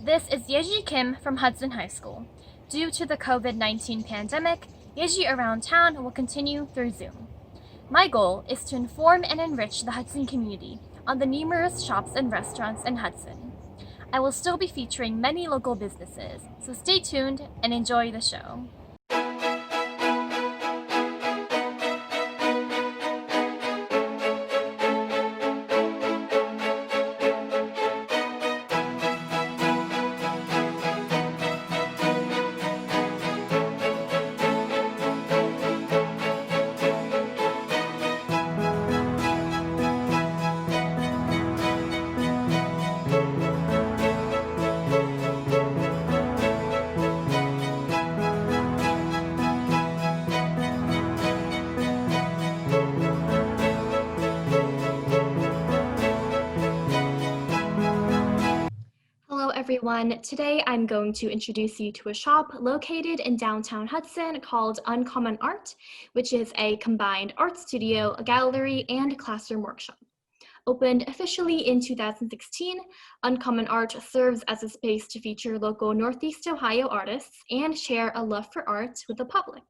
This is Yeji Kim from Hudson High School. Due to the COVID-19 pandemic, Yeji Around Town will continue through Zoom. My goal is to inform and enrich the Hudson community on the numerous shops and restaurants in Hudson. I will still be featuring many local businesses, so stay tuned and enjoy the show. Hello everyone, today I'm going to introduce you to a shop located in downtown Hudson called Uncommon Art, which is a combined art studio, a gallery, and classroom workshop. Opened officially in 2016, Uncommon Art serves as a space to feature local Northeast Ohio artists and share a love for art with the public.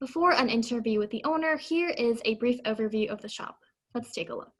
Before an interview with the owner, here is a brief overview of the shop. Let's take a look.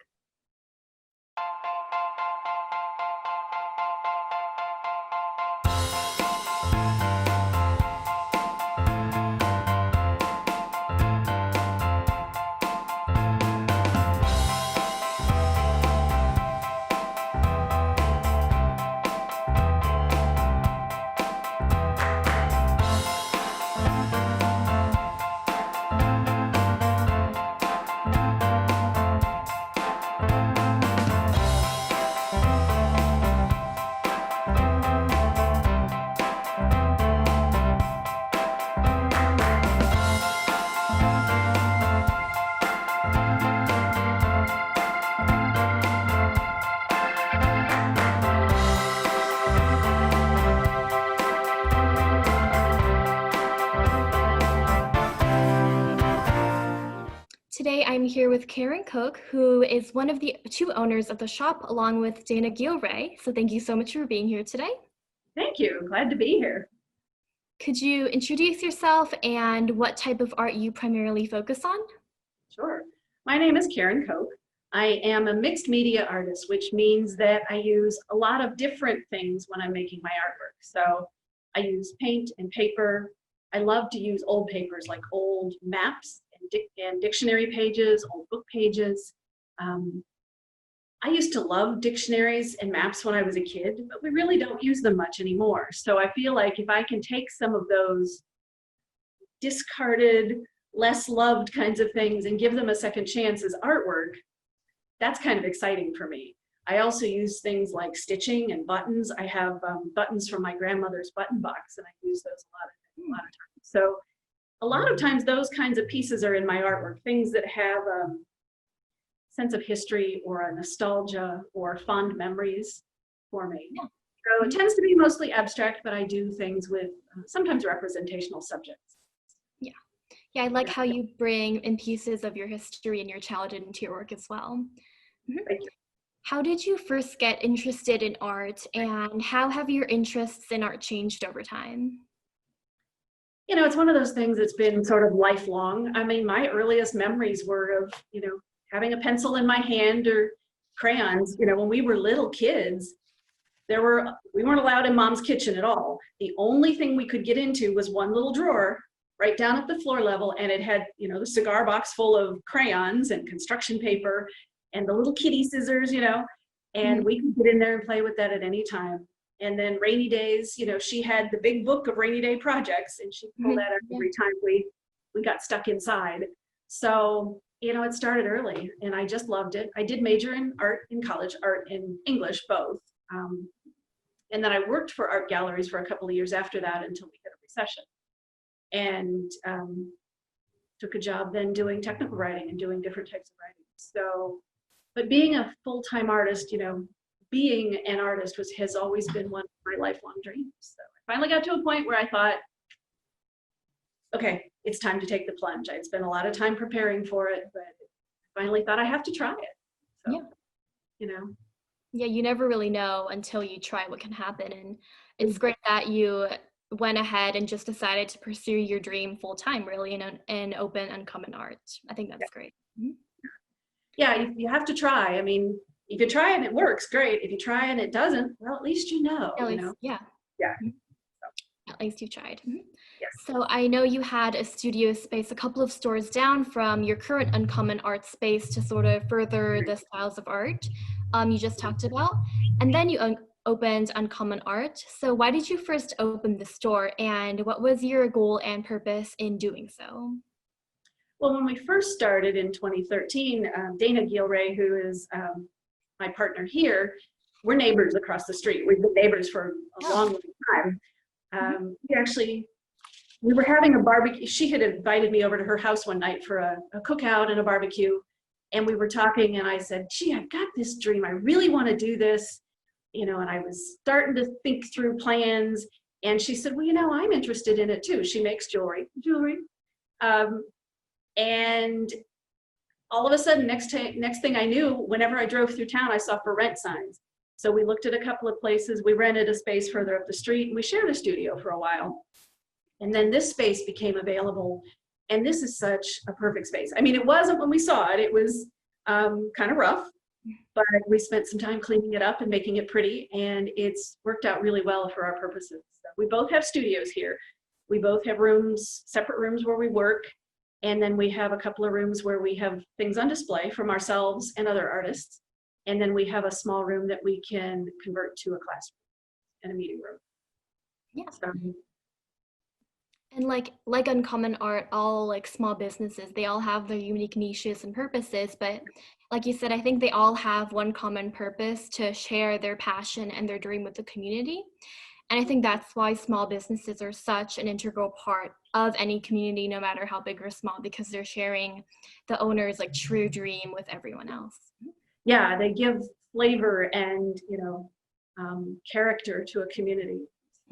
Today I'm here with Karen Cook, who is one of the two owners of the shop, along with Dana Gilray. So thank you so much for being here today. Thank you. Glad to be here. Could you introduce yourself and what type of art you primarily focus on? Sure. My name is Karen Coke. I am a mixed media artist, which means that I use a lot of different things when I'm making my artwork. So I use paint and paper. I love to use old papers like old maps and dictionary pages, old book pages. I used to love dictionaries and maps when I was a kid, but we really don't use them much anymore. So I feel like if I can take some of those discarded, less loved kinds of things and give them a second chance as artwork, that's kind of exciting for me. I also use things like stitching and buttons. I have buttons from my grandmother's button box, and I use those a lot of times. So a lot of times those kinds of pieces are in my artwork, things that have a sense of history or a nostalgia or fond memories for me. Yeah. So it tends to be mostly abstract, but I do things with sometimes representational subjects. Yeah, I like how you bring in pieces of your history and your childhood into your work as well. Thank you. How did you first get interested in art, and how have your interests in art changed over time? You know, it's one of those things that's been sort of lifelong. I mean, my earliest memories were of, having a pencil in my hand or crayons. When we were little kids, we weren't allowed in mom's kitchen at all. The only thing we could get into was one little drawer right down at the floor level, and it had, the cigar box full of crayons and construction paper and the little kitty scissors, and we could get in there and play with that at any time. And then rainy days, she had the big book of rainy day projects, and she pulled that out every time we got stuck inside. So, it started early, and I just loved it. I did major in art in college, art and English, both. And then I worked for art galleries for a couple of years after that until we hit a recession. And took a job then doing technical writing and doing different types of writing. So, but being a full-time artist, being an artist has always been one of my lifelong dreams. So I finally got to a point where I thought, okay, it's time to take the plunge. I'd spent a lot of time preparing for it, but I finally thought I have to try it. So, Yeah, you never really know until you try what can happen. And it's Mm. great that you went ahead and just decided to pursue your dream full time, really, and open Uncommon Art. I think Yeah, that's great. Mhm. yeah, you have to try. I mean, if you try and it works, great. If you try and it doesn't, well, at least you know, At you least, know. yeah. Yeah. Mhm. At least you tried. Mhm. Yes. So I know you had a studio space a couple of stores down from your current Uncommon Art space to sort of further the styles of art you just talked about. And then you opened Uncommon Art. So why did you first open the store and what was your goal and purpose in doing so? Well, when we first started in 2013, Dana Gilray, who is my partner here, we're neighbors across the street. We've been neighbors for a Oh. long, long time. Mhm. We were having a barbecue. She had invited me over to her house one night for a cookout and a barbecue. And we were talking, and I said, gee, I've got this dream. I really want to do this. And I was starting to think through plans. And she said, well, I'm interested in it too. She makes jewelry. Um, and all of a sudden, next thing I knew, whenever I drove through town, I saw for rent signs. So we looked at a couple of places. We rented a space further up the street, and we shared a studio for a while. And then this space became available, and this is such a perfect space. I mean, it wasn't when we saw it. It was kind of rough, but we spent some time cleaning it up and making it pretty, and it's worked out really well for our purposes. So we both have studios here. We both have separate rooms where we work, and then we have a couple of rooms where we have things on display from ourselves and other artists. And then we have a small room that we can convert to a classroom and a meeting room. Yeah. So, And like Uncommon Art, all like small businesses, they all have their unique niches and purposes, but like you said, I think they all have one common purpose to share their passion and their dream with the community. And I think that's why small businesses are such an integral part of any community, no matter how big or small, because they're sharing the owner's like true dream with everyone else. yeah, they give flavor and character to a community.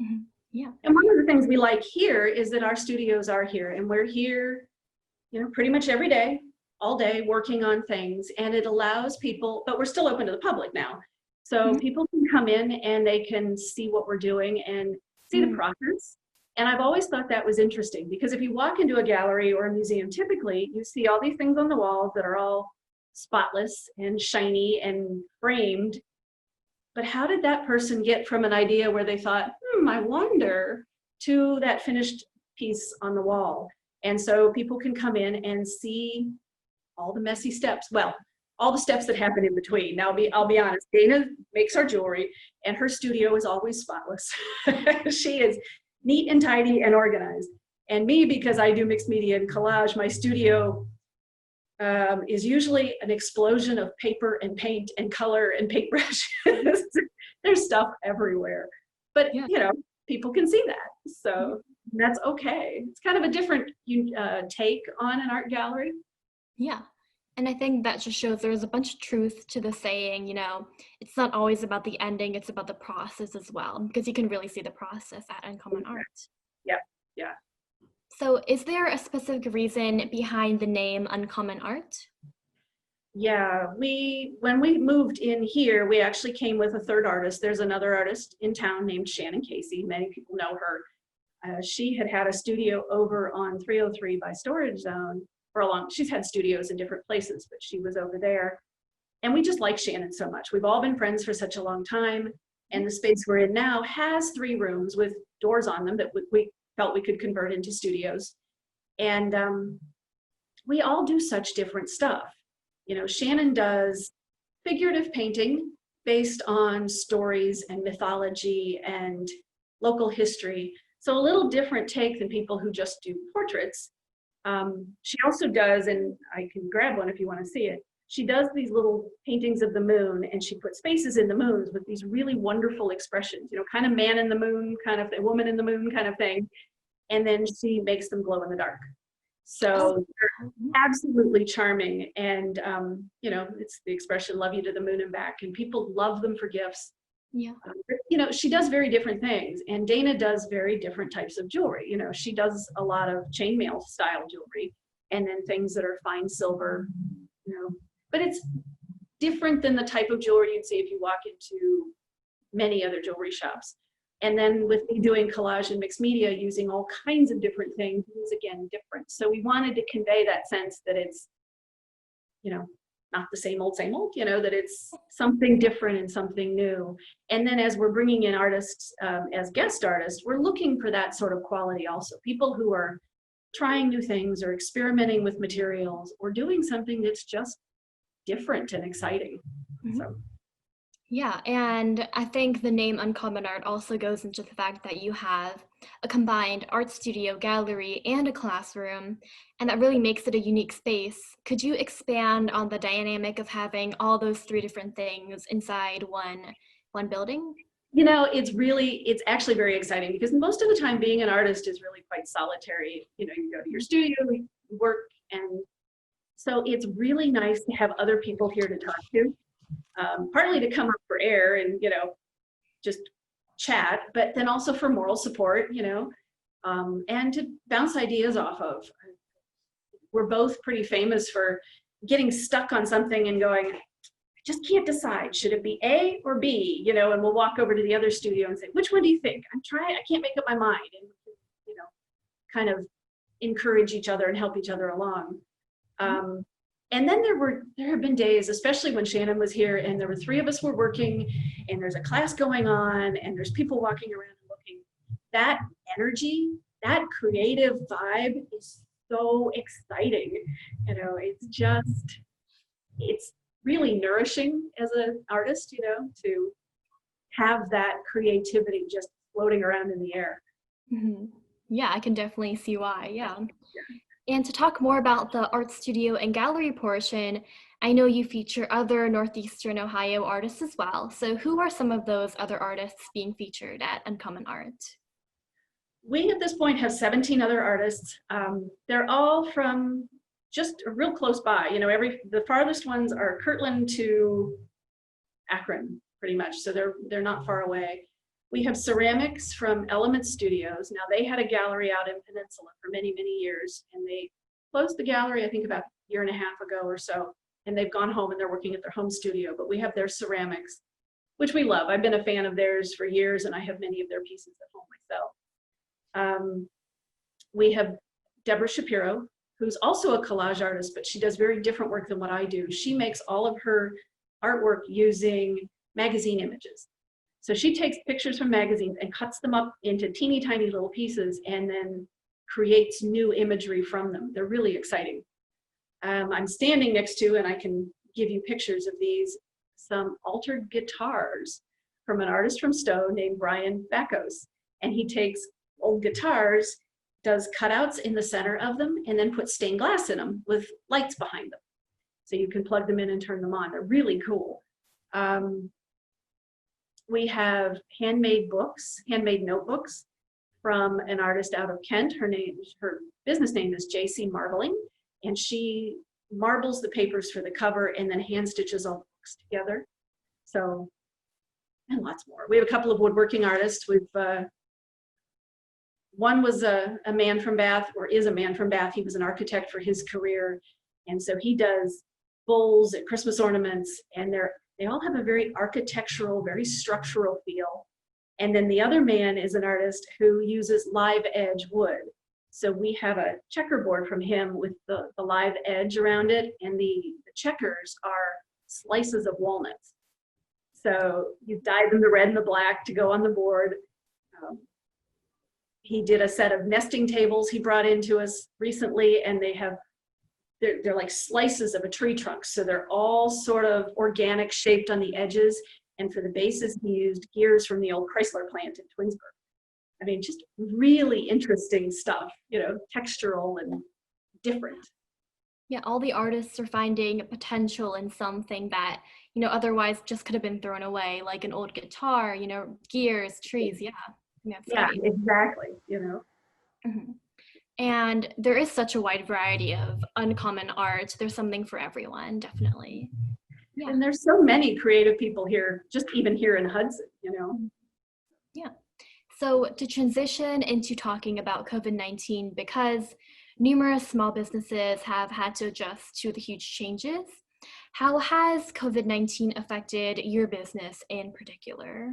Mhm. Yeah. And one of the things we like here is that our studios are here, and we're here, pretty much every day, all day, working on things, and it allows people. But we're still open to the public now, so Mhm. people can come in and they can see what we're doing and see the Mhm. process. And I've always thought that was interesting, because if you walk into a gallery or a museum, typically you see all these things on the walls that are all spotless and shiny and framed. But how did that person get from an idea where they thought, I wonder, to that finished piece on the wall? And so people can come in and see all the messy steps. Well, all the steps that happen in between. Now, I'll be honest, Dana makes our jewelry, and her studio is always spotless. She is neat and tidy and organized. And me, because I do mixed media and collage, my studio is usually an explosion of paper and paint and color and paintbrushes. There's stuff everywhere, but Yeah. people can see that, so that's okay. It's kind of a different take on an art gallery. Yeah. And I think that just shows there's a bunch of truth to the saying, it's not always about the ending, it's about the process as well, because you can really see the process at Uncommon Art. Yeah, yeah. So is there a specific reason behind the name Uncommon Art? Yeah, when we moved in here, we actually came with a third artist. There's another artist in town named Shannon Casey. Many people know her. She had a studio over on 303 by Storage Zone for a long. She's had studios in different places, but she was over there. And we just like Shannon so much. We've all been friends for such a long time. And the space we're in now has 3 rooms with doors on them that we felt we could convert into studios. And we all do such different stuff. Shannon does figurative painting based on stories and mythology and local history. So a little different take than people who just do portraits. She also does, and I can grab one if you want to see it, she does these little paintings of the moon, and she puts faces in the moons with these really wonderful expressions, kind of man in the moon, kind of a woman in the moon kind of thing. And then she makes them glow in the dark. So they're absolutely charming. And, it's the expression, love you to the moon and back. And people love them for gifts. Yeah. She does very different things. And Dana does very different types of jewelry. She does a lot of chainmail style jewelry, and then things that are fine silver, But different than the type of jewelry you'd see if you walk into many other jewelry shops. And then with me doing collage and mixed media, using all kinds of different things, it was again different. So we wanted to convey that sense that it's, you know, not the same old, you know, that it's something different and something new. And then as we're bringing in artists as guest artists, we're looking for that sort of quality also. People who are trying new things or experimenting with materials or doing something that's just different and exciting. Mm-hmm. So. Yeah, and I think the name Uncommon Art also goes into the fact that you have a combined art studio, gallery, and a classroom, and that really makes it a unique space. Could you expand on the dynamic of having all those three different things inside one building? You know, it's actually very exciting because most of the time being an artist is really quite solitary. You know, you go to your studio, you work, and so it's really nice to have other people here to talk to. Partly to come up for air and, you know, just chat, but then also for moral support, you know, and to bounce ideas off of. We're both pretty famous for getting stuck on something and going, I just can't decide. Should it be A or B? You know, and we'll walk over to the other studio and say, which one do you think? I can't make up my mind. And, you know, kind of encourage each other and help each other along. And then there have been days, especially when Shannon was here and there were three of us were working and there's a class going on and there's people walking around and looking. That energy, that creative vibe is so exciting. You know, it's really nourishing as an artist, you know, to have that creativity just floating around in the air. Mm-hmm. Yeah, I can definitely see why, yeah. And to talk more about the art studio and gallery portion, I know you feature other Northeastern Ohio artists as well. So who are some of those other artists being featured at Uncommon Art? We at this point have 17 other artists. They're all from just real close by. You know, the farthest ones are Kirtland to Akron, pretty much. So they're not far away. We have ceramics from Element Studios. Now they had a gallery out in Peninsula for many, many years, and they closed the gallery, I think about a year and a half ago or so, and they've gone home and they're working at their home studio, but we have their ceramics, which we love. I've been a fan of theirs for years, and I have many of their pieces at home myself. We have Deborah Shapiro, who's also a collage artist, but she does very different work than what I do. She makes all of her artwork using magazine images. So she takes pictures from magazines and cuts them up into teeny tiny little pieces and then creates new imagery from them. They're really exciting. I'm standing next to, and I can give you pictures of these, some altered guitars from an artist from Stowe named Brian Backos. And he takes old guitars, does cutouts in the center of them, and then puts stained glass in them with lights behind them. So you can plug them in and turn them on. They're really cool. We have handmade notebooks from an artist out of Kent. Her business name is JC Marbling, and she marbles the papers for the cover and then hand stitches all the books together. So, and lots more. We have a couple of woodworking artists. One was a man from Bath, or is a man from Bath. He was an architect for his career, and so he does bowls and Christmas ornaments, and they all have a very architectural, very structural feel. And then the other man is an artist who uses live edge wood. So we have a checkerboard from him with the live edge around it, and the checkers are slices of walnuts. So you dye them the red and the black to go on the board. He did a set of nesting tables he brought into us recently, and they're like slices of a tree trunk. So they're all sort of organic shaped on the edges. And for the bases, he used gears from the old Chrysler plant in Twinsburg. I mean, just really interesting stuff, you know, textural and different. Yeah, all the artists are finding potential in something that, you know, otherwise just could have been thrown away, like an old guitar, you know, gears, trees, yeah. Yeah, exactly, you know. Mm-hmm. And there is such a wide variety of uncommon art. There's something for everyone, definitely. Yeah. And there's so many creative people here, just even here in Hudson, you know. Yeah. So to transition into talking about COVID-19, because numerous small businesses have had to adjust to the huge changes, How has COVID-19 affected your business in particular?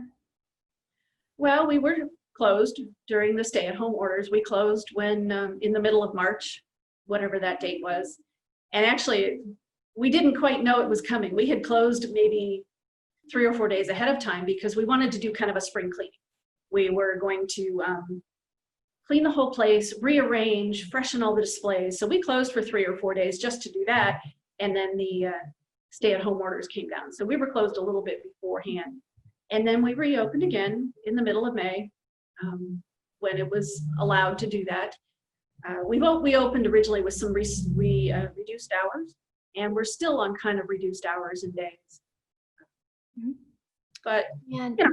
Well, we were closed during the stay-at-home orders. We closed when in the middle of March, whatever that date was. And actually, we didn't quite know it was coming. We had closed maybe 3 or 4 days ahead of time because we wanted to do kind of a spring cleaning. We were going to clean the whole place, rearrange, freshen all the displays. So we closed for 3 or 4 days just to do that. And then the stay-at-home orders came down. So we were closed a little bit beforehand. And then we reopened again in the middle of May when it was allowed to do that. We opened originally with some reduced hours, and we're still on kind of reduced hours and days. But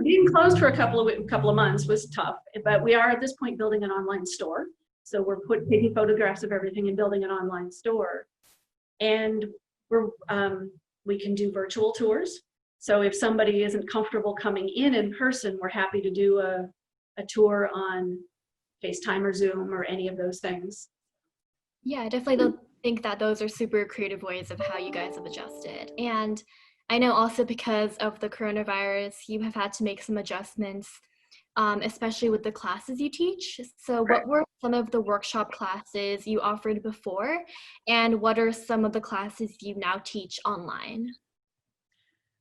being closed for a couple of months was tough. But we are at this point building an online store, so we're taking photographs of everything and building an online store, and we can do virtual tours. So if somebody isn't comfortable coming in person, we're happy to do a tour on FaceTime or Zoom or any of those things. Yeah, I definitely don't think that those are super creative ways of how you guys have adjusted. And I know also because of the coronavirus, you have had to make some adjustments, especially with the classes you teach. So what were some of the workshop classes you offered before, and what are some of the classes you now teach online?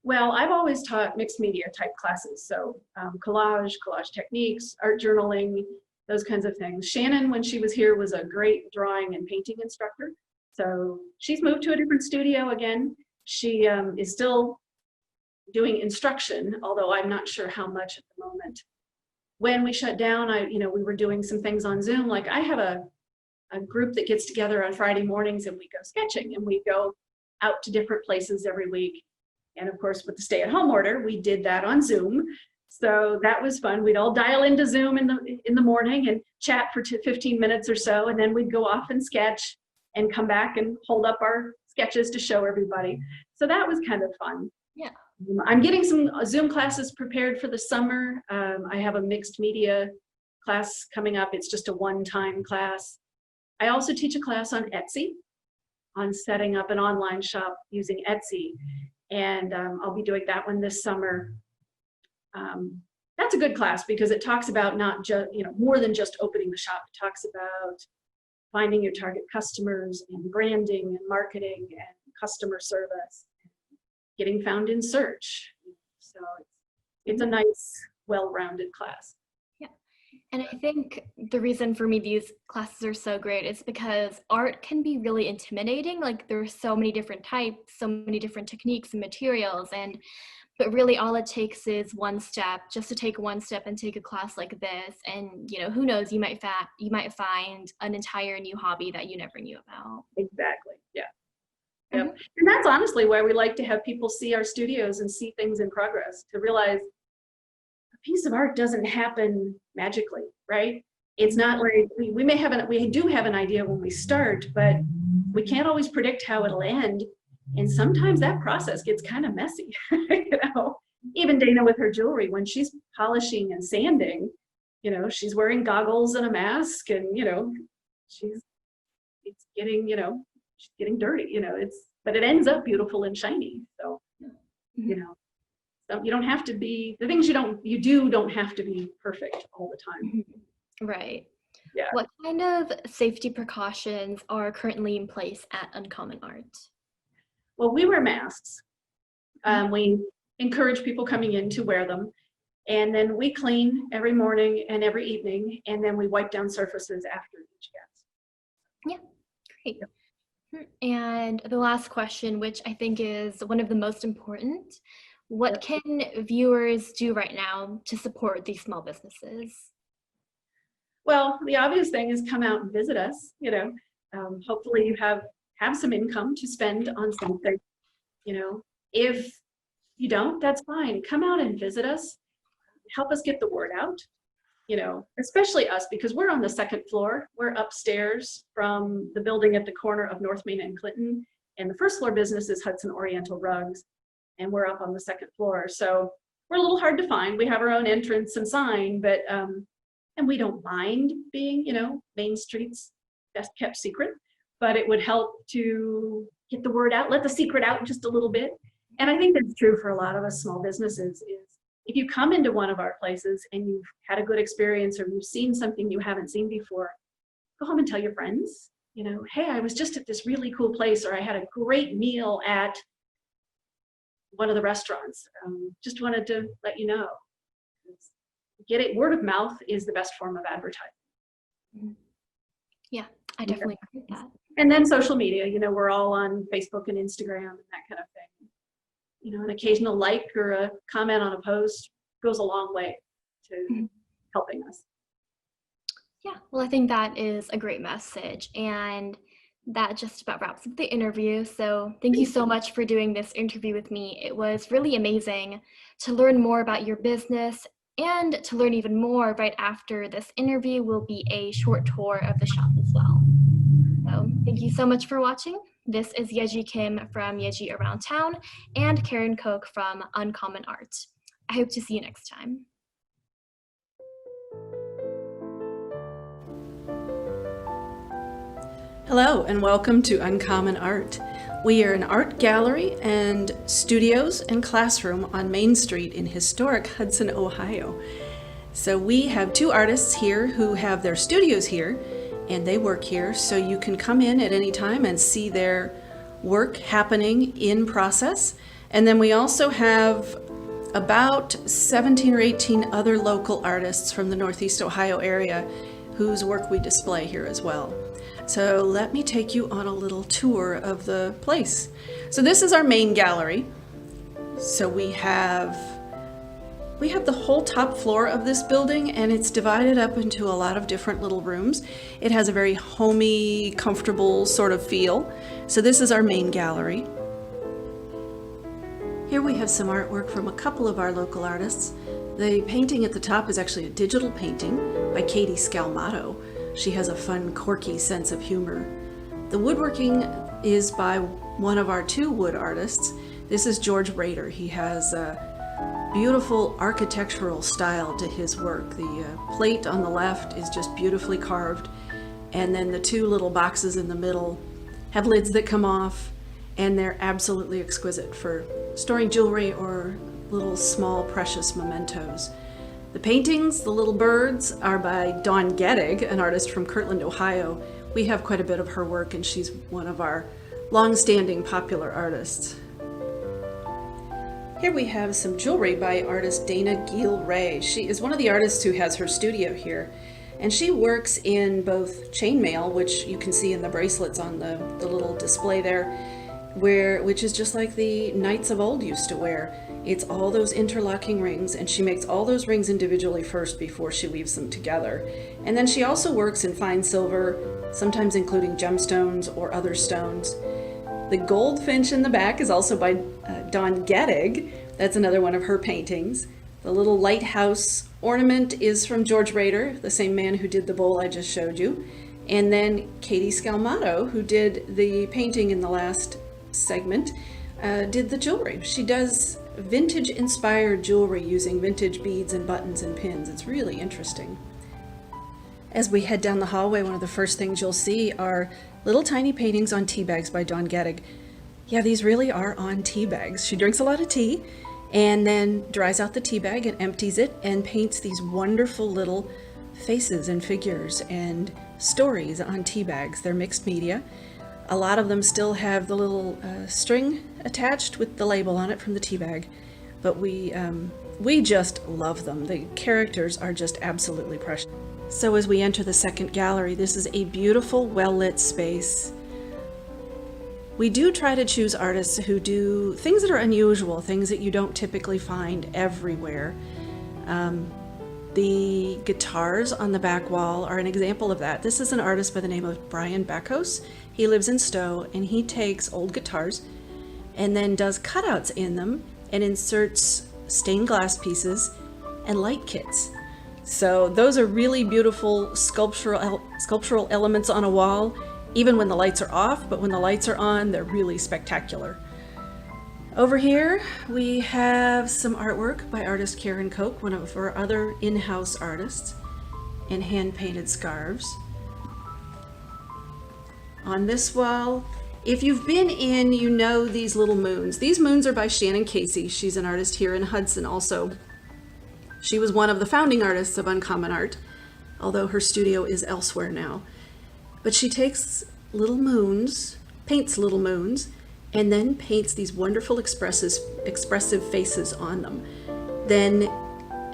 Well, I've always taught mixed media type classes. So collage techniques, art journaling, those kinds of things. Shannon, when she was here, was a great drawing and painting instructor. So she's moved to a different studio again. She is still doing instruction, although I'm not sure how much at the moment. When we shut down, we were doing some things on Zoom. Like I have a group that gets together on Friday mornings and we go sketching, and we go out to different places every week. And of course, with the stay-at-home order, we did that on Zoom. So that was fun. We'd all dial into Zoom in the morning and chat for 15 minutes or so, and then we'd go off and sketch and come back and hold up our sketches to show everybody. So that was kind of fun. Yeah. I'm getting some Zoom classes prepared for the summer. I have a mixed media class coming up. It's just a one-time class. I also teach a class on Etsy, on setting up an online shop using Etsy. And I'll be doing that one this summer. That's a good class because it talks about not just, more than just opening the shop. It talks about finding your target customers and branding and marketing and customer service, getting found in search. So it's a nice, well-rounded class. Yeah. And I think the reason for me these classes are so great is because art can be really intimidating. Like there's so many different types, so many different techniques and materials, but really all it takes is one step, just to take one step and take a class like this. And who knows, you might find an entire new hobby that you never knew about. Exactly. Yeah. Yep. And that's honestly why we like to have people see our studios and see things in progress, to realize a piece of art doesn't happen magically, right? It's not like we do have an idea when we start, but we can't always predict how it'll end. And sometimes that process gets kind of messy. Even Dana with her jewelry, when she's polishing and sanding, she's wearing goggles and a mask, and she's getting dirty. But it ends up beautiful and shiny. So so you don't have to be, the things you do don't have to be perfect all the time. Right. Yeah. What kind of safety precautions are currently in place at Uncommon Art? Well, we wear masks. We encourage people coming in to wear them. And then we clean every morning and every evening, and then we wipe down surfaces after each guest. Yeah, great. Yep. And the last question, which I think is one of the most important, what can viewers do right now to support these small businesses? Well, the obvious thing is come out and visit us. Hopefully you have some income to spend on something. If you don't, that's fine. Come out and visit us. Help us get the word out. Especially us, because we're on the second floor. We're upstairs from the building at the corner of North Main and Clinton. And the first floor business is Hudson Oriental Rugs. And we're up on the second floor. So we're a little hard to find. We have our own entrance and sign, but, and we don't mind being, Main Street's best kept secret, but it would help to get the word out, let the secret out just a little bit. And I think that's true for a lot of us small businesses is if you come into one of our places and you've had a good experience or you've seen something you haven't seen before, go home and tell your friends, you know, hey, I was just at this really cool place, or I had a great meal at one of the restaurants. Just wanted to let you know. Get it, word of mouth is the best form of advertising. Yeah, I definitely agree with that. And then social media, you know, we're all on Facebook and Instagram and that kind of thing. You know, an occasional like or a comment on a post goes a long way to helping us. Yeah, well, I think that is a great message, and that just about wraps up the interview. So thank you so much for doing this interview with me. It was really amazing to learn more about your business, and to learn even more right after this interview will be a short tour of the shop as well. So thank you so much for watching. This is Yeji Kim from Yeji Around Town and Karen Koch from Uncommon Art. I hope to see you next time. Hello and welcome to Uncommon Art. We are an art gallery and studios and classroom on Main Street in historic Hudson, Ohio. So we have two artists here who have their studios here and they work here, so you can come in at any time and see their work happening in process. And then we also have about 17 or 18 other local artists from the Northeast Ohio area whose work we display here as well. So let me take you on a little tour of the place. So this is our main gallery. So we have the whole top floor of this building, and it's divided up into a lot of different little rooms. It has a very homey, comfortable sort of feel. So this is our main gallery. Here we have some artwork from a couple of our local artists. The painting at the top is actually a digital painting by Katie Scalmato. She has a fun, quirky sense of humor. The woodworking is by one of our two wood artists. This is George Rader. He has a beautiful architectural style to his work. The plate on the left is just beautifully carved, and then the two little boxes in the middle have lids that come off, and they're absolutely exquisite for storing jewelry or little small precious mementos. The paintings, the little birds, are by Dawn Gettig, an artist from Kirtland, Ohio. We have quite a bit of her work, and she's one of our long-standing popular artists. Here we have some jewelry by artist Dana Giel-Ray. She is one of the artists who has her studio here, and she works in both chainmail, which you can see in the bracelets on the little display there, which is just like the knights of old used to wear. It's all those interlocking rings, and she makes all those rings individually first before she weaves them together. And then she also works in fine silver, sometimes including gemstones or other stones. The goldfinch in the back is also by Dawn Gettig. That's another one of her paintings. The little lighthouse ornament is from George Rader, the same man who did the bowl I just showed you. And then Katie Scalmato, who did the painting in the last segment, did the jewelry. She does vintage inspired jewelry using vintage beads and buttons and pins. It's really interesting. As we head down the hallway, one of the first things you'll see are little tiny paintings on tea bags by Dawn Gettig. Yeah, these really are on tea bags. She drinks a lot of tea and then dries out the tea bag and empties it and paints these wonderful little faces and figures and stories on tea bags. They're mixed media. A lot of them still have the little string attached with the label on it from the tea bag, but we just love them. The characters are just absolutely precious. So as we enter the second gallery, this is a beautiful, well-lit space. We do try to choose artists who do things that are unusual, things that you don't typically find everywhere. The guitars on the back wall are an example of that. This is an artist by the name of Brian Beckos. He lives in Stowe, and he takes old guitars and then does cutouts in them and inserts stained glass pieces and light kits. So those are really beautiful sculptural elements on a wall, even when the lights are off, but when the lights are on, they're really spectacular. Over here, we have some artwork by artist Karen Koch, one of our other in-house artists, and hand-painted scarves. On this wall If you've been in, you know these little moons. These moons are by Shannon Casey. She's an artist here in Hudson also. She was one of the founding artists of Uncommon Art, although her studio is elsewhere now. But she takes little moons, paints little moons, and then paints these wonderful expressive faces on them. Then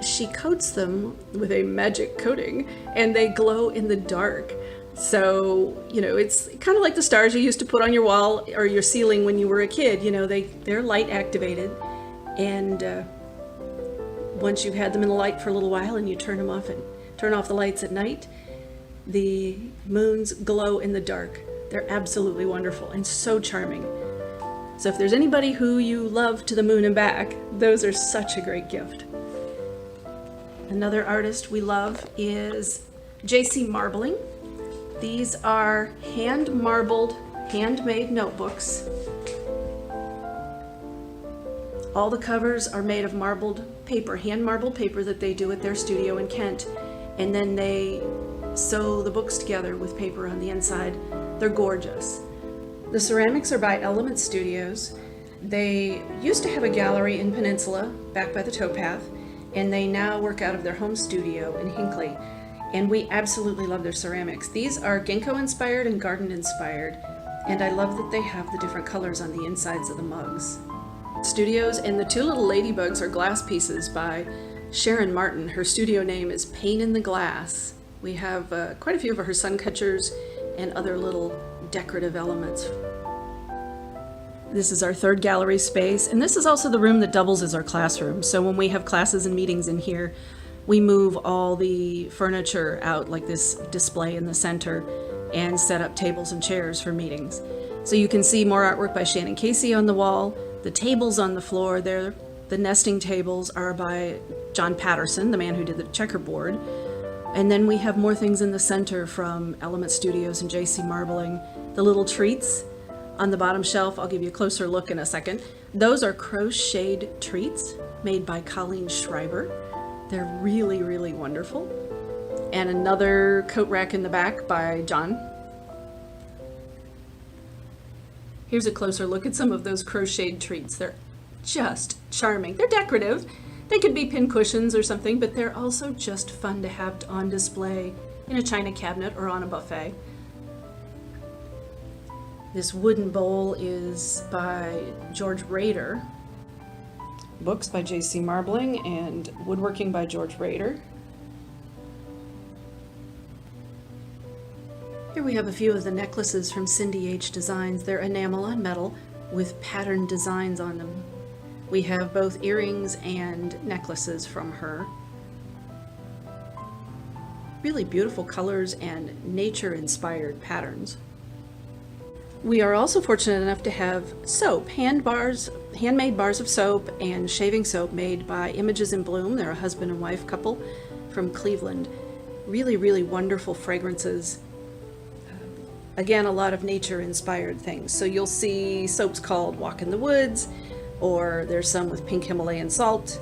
she coats them with a magic coating, and they glow in the dark. So, you know, it's kind of like the stars you used to put on your wall or your ceiling when you were a kid. You know, they're light activated, and once you've had them in the light for a little while and you turn them off and turn off the lights at night, the moons glow in the dark. They're absolutely wonderful and so charming. So if there's anybody who you love to the moon and back, those are such a great gift. Another artist we love is JC Marbling. These are hand-marbled, handmade notebooks. All the covers are made of marbled paper, hand-marbled paper that they do at their studio in Kent. And then they sew the books together with paper on the inside. They're gorgeous. The ceramics are by Element Studios. They used to have a gallery in Peninsula, back by the towpath, and they now work out of their home studio in Hinckley. And we absolutely love their ceramics. These are ginkgo inspired and garden inspired, and I love that they have the different colors on the insides of the mugs. Studios, and the two little ladybugs are glass pieces by Sharon Martin. Her studio name is Pain in the Glass. We have quite a few of her sun catchers and other little decorative elements. This is our third gallery space, and this is also the room that doubles as our classroom. So when we have classes and meetings in here, we move all the furniture out, like this display in the center, and set up tables and chairs for meetings. So you can see more artwork by Shannon Casey on the wall. The tables on the floor, the nesting tables are by John Patterson, the man who did the checkerboard. And then we have more things in the center from Element Studios and JC Marbling. The little treats on the bottom shelf, I'll give you a closer look in a second. Those are Crocheted Treats made by Colleen Schreiber. They're really, really wonderful. And another coat rack in the back by John. Here's a closer look at some of those crocheted treats. They're just charming. They're decorative. They could be pin cushions or something, but they're also just fun to have on display in a china cabinet or on a buffet. This wooden bowl is by George Rader. Books by JC Marbling and woodworking by George Rader. Here we have a few of the necklaces from Cindy H. Designs. They're enamel on metal with patterned designs on them. We have both earrings and necklaces from her. Really beautiful colors and nature-inspired patterns. We are also fortunate enough to have soap, handmade bars of soap and shaving soap made by Images in Bloom. They're a husband and wife couple from Cleveland. Really, really wonderful fragrances. Again, a lot of nature-inspired things. So you'll see soaps called Walk in the Woods, or there's some with pink Himalayan salt.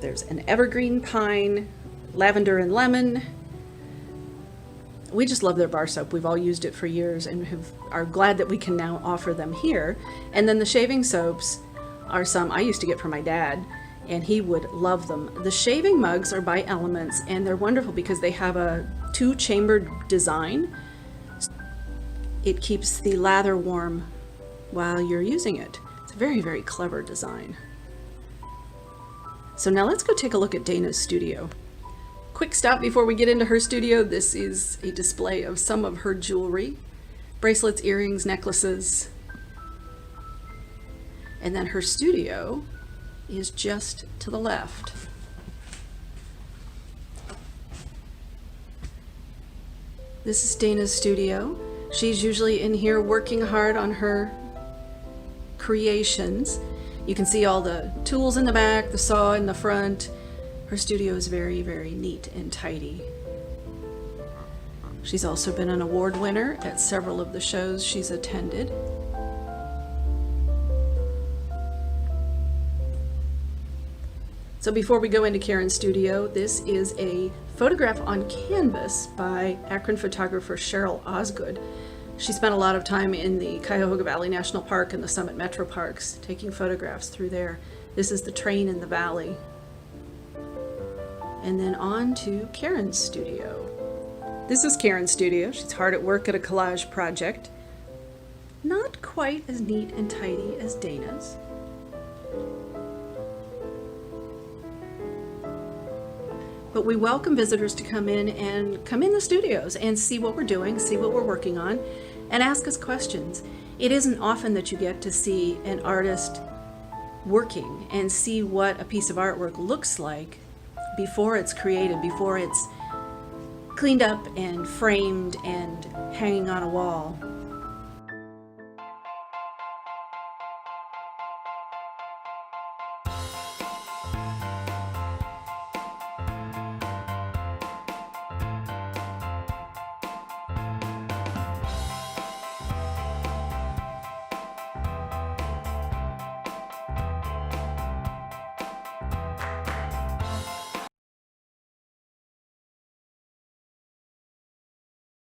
There's an evergreen pine, lavender and lemon. We just love their bar soap. We've all used it for years and are glad that we can now offer them here. And then the shaving soaps are some I used to get from my dad, and he would love them. The shaving mugs are by Elements, and they're wonderful because they have a two-chambered design. It keeps the lather warm while you're using it. It's a very, very clever design. So now let's go take a look at Dana's studio. Quick stop before we get into her studio. This is a display of some of her jewelry. Bracelets, earrings, necklaces. And then her studio is just to the left. This is Dana's studio. She's usually in here working hard on her creations. You can see all the tools in the back, the saw in the front. Her studio is very, very neat and tidy. She's also been an award winner at several of the shows she's attended. So before we go into Karen's studio, this is a photograph on canvas by Akron photographer Cheryl Osgood. She spent a lot of time in the Cuyahoga Valley National Park and the Summit Metro Parks, taking photographs through there. This is the train in the valley. And then on to Karen's studio. This is Karen's studio. She's hard at work at a collage project. Not quite as neat and tidy as Dana's. But we welcome visitors to come in the studios and see what we're doing, see what we're working on, and ask us questions. It isn't often that you get to see an artist working and see what a piece of artwork looks like before it's created, before it's cleaned up and framed and hanging on a wall.